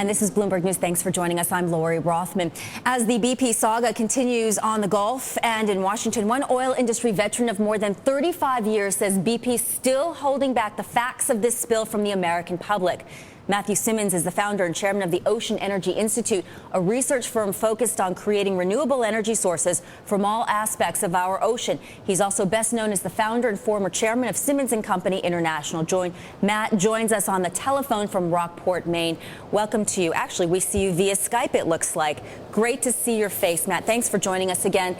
And this is Bloomberg News. Thanks for joining us. I'm Lori Rothman. As the BP saga continues on the Gulf and in Washington, one oil industry veteran of more than 35 years says BP still holding back the facts of this spill from the American public. Matthew Simmons is the founder and chairman of the Ocean Energy Institute, a research firm focused on creating renewable energy sources from all aspects of our ocean. He's also best known as the founder and former chairman of Simmons & Company International. Matt joins us on the telephone from Rockport, Maine. Welcome to you. Actually, we see you via Skype, it looks like. Great to see your face, Matt. Thanks for joining us again.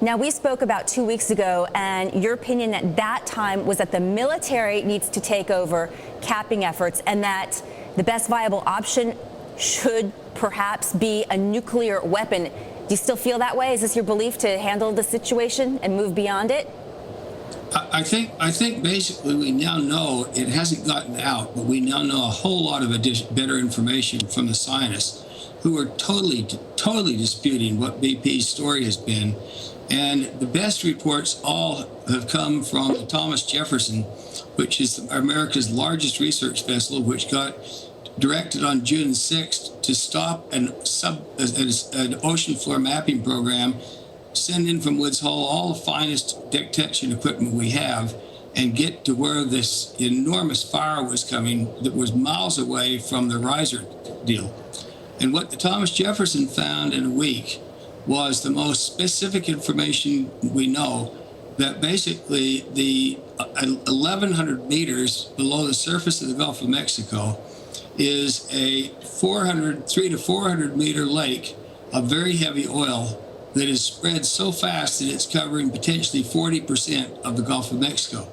Now, we spoke about 2 weeks ago, and your opinion at that time was that the military needs to take over capping efforts and that the best viable option should perhaps be a nuclear weapon. Do you still feel that way? Is this your belief to handle the situation and move beyond it? I think basically we now know, it hasn't gotten out, but we now know a whole lot of better information from the scientists who are totally disputing what BP's story has been. And the best reports all have come from the Thomas Jefferson, which is America's largest research vessel, which got directed on June 6th to stop an ocean floor mapping program, send in from Woods Hole all the finest detection equipment we have, and get to where this enormous fire was coming that was miles away from the riser deal. And what the Thomas Jefferson found in a week was the most specific information we know, that basically the 1,100 meters below the surface of the Gulf of Mexico is a 300 to 400 meter lake of very heavy oil that is spread so fast that it's covering potentially 40% of the Gulf of Mexico.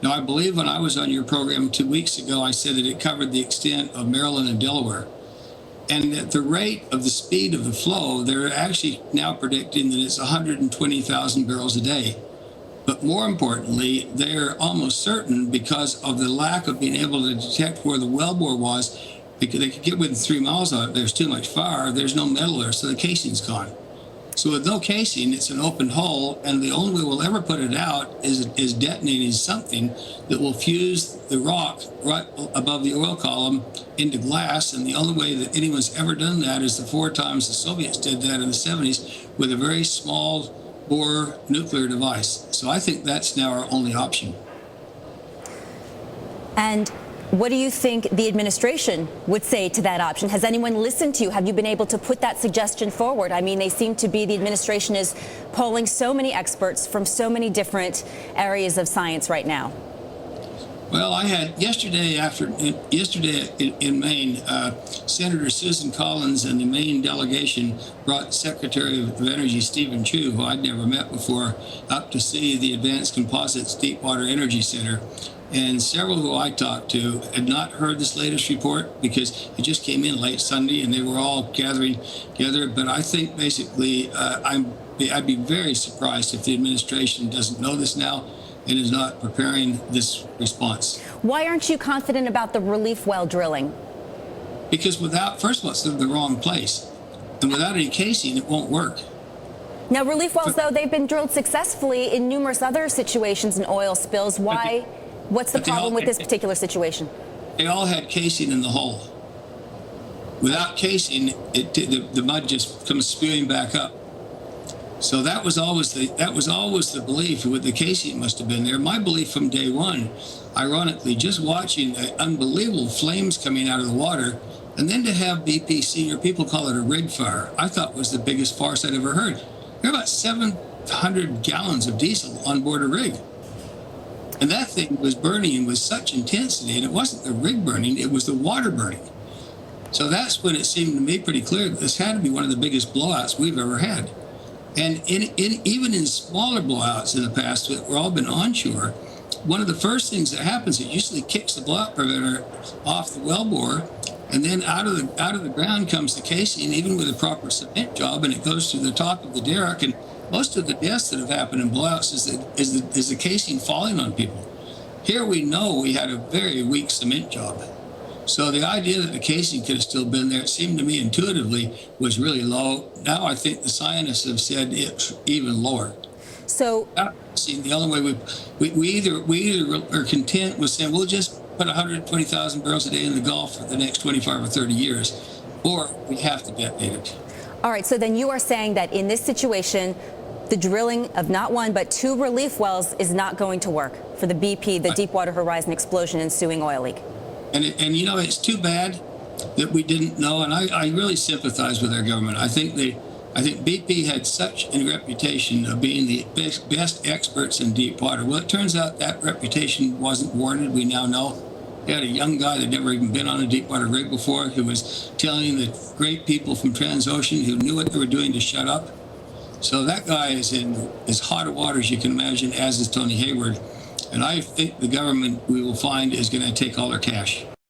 Now, I believe when I was on your program 2 weeks ago, I said that it covered the extent of Maryland and Delaware. And at the rate of the speed of the flow, they're actually now predicting that it's 120,000 barrels a day. But more importantly, they're almost certain, because of the lack of being able to detect where the wellbore was, because they could get within 3 miles of it. There's too much fire. There's no metal there, so the casing's gone. So with no casing, it's an open hole, and the only way we'll ever put it out is detonating something that will fuse the rock right above the oil column into glass. And the only way that anyone's ever done that is the 4 times the Soviets did that in the 70s with a very small bore nuclear device. So I think that's now our only option. And what do you think the administration would say to that option? Has anyone listened to you? Have you been able to put that suggestion forward? I mean, they seem to be, the administration is polling so many experts from so many different areas of science right now. Well, I had yesterday in Maine, Senator Susan Collins and the Maine delegation brought Secretary of Energy Stephen Chu, who I'd never met before, up to see the Advanced Composites Deepwater Energy Center. And several who I talked to had not heard this latest report because it just came in late Sunday and they were all gathering together. But I think basically I'd be very surprised if the administration doesn't know this now and is not preparing this response. Why aren't you confident about the relief well drilling? Because first of all, it's in the wrong place. And without any casing, it won't work. Now, relief wells, though, they've been drilled successfully in numerous other situations in oil spills. Why? What's the problem with this particular situation? They all had casing in the hole. Without casing, the mud just comes spewing back up. So that was always the belief. With the casing, must have been there. My belief from day one, ironically, just watching unbelievable flames coming out of the water, and then to have BP senior people call it a rig fire, I thought was the biggest farce I'd ever heard. There are about 700 gallons of diesel on board a rig. And that thing was burning with such intensity, and it wasn't the rig burning, it was the water burning. So that's when it seemed to me pretty clear that this had to be one of the biggest blowouts we've ever had. And even in smaller blowouts in the past that were all been onshore, one of the first things that happens, it usually kicks the blowout preventer off the wellbore, and then out of the ground comes the casing, even with a proper cement job, and it goes to the top of the derrick. And most of the deaths that have happened in blowouts is the casing falling on people. Here we know we had a very weak cement job. So the idea that the casing could have still been there, it seemed to me intuitively, was really low. Now I think the scientists have said it's even lower. So see, the only way we either are content with saying we'll just put 120,000 barrels a day in the Gulf for the next 25 or 30 years. or we have to detonate it. All right, so then you are saying that in this situation, the drilling of not one but two relief wells is not going to work for the BP, the Deepwater Horizon explosion ensuing oil leak. And you know, it's too bad that we didn't know, and I really sympathize with our government. I think BP had such a reputation of being the best experts in deep water. Well, it turns out that reputation wasn't warranted. We now know. They had a young guy that never even been on a deep water rig before, who was telling the great people from Transocean who knew what they were doing to shut up. So that guy is in as hot a water as you can imagine, as is Tony Hayward. And I think the government, we will find, is going to take all their cash.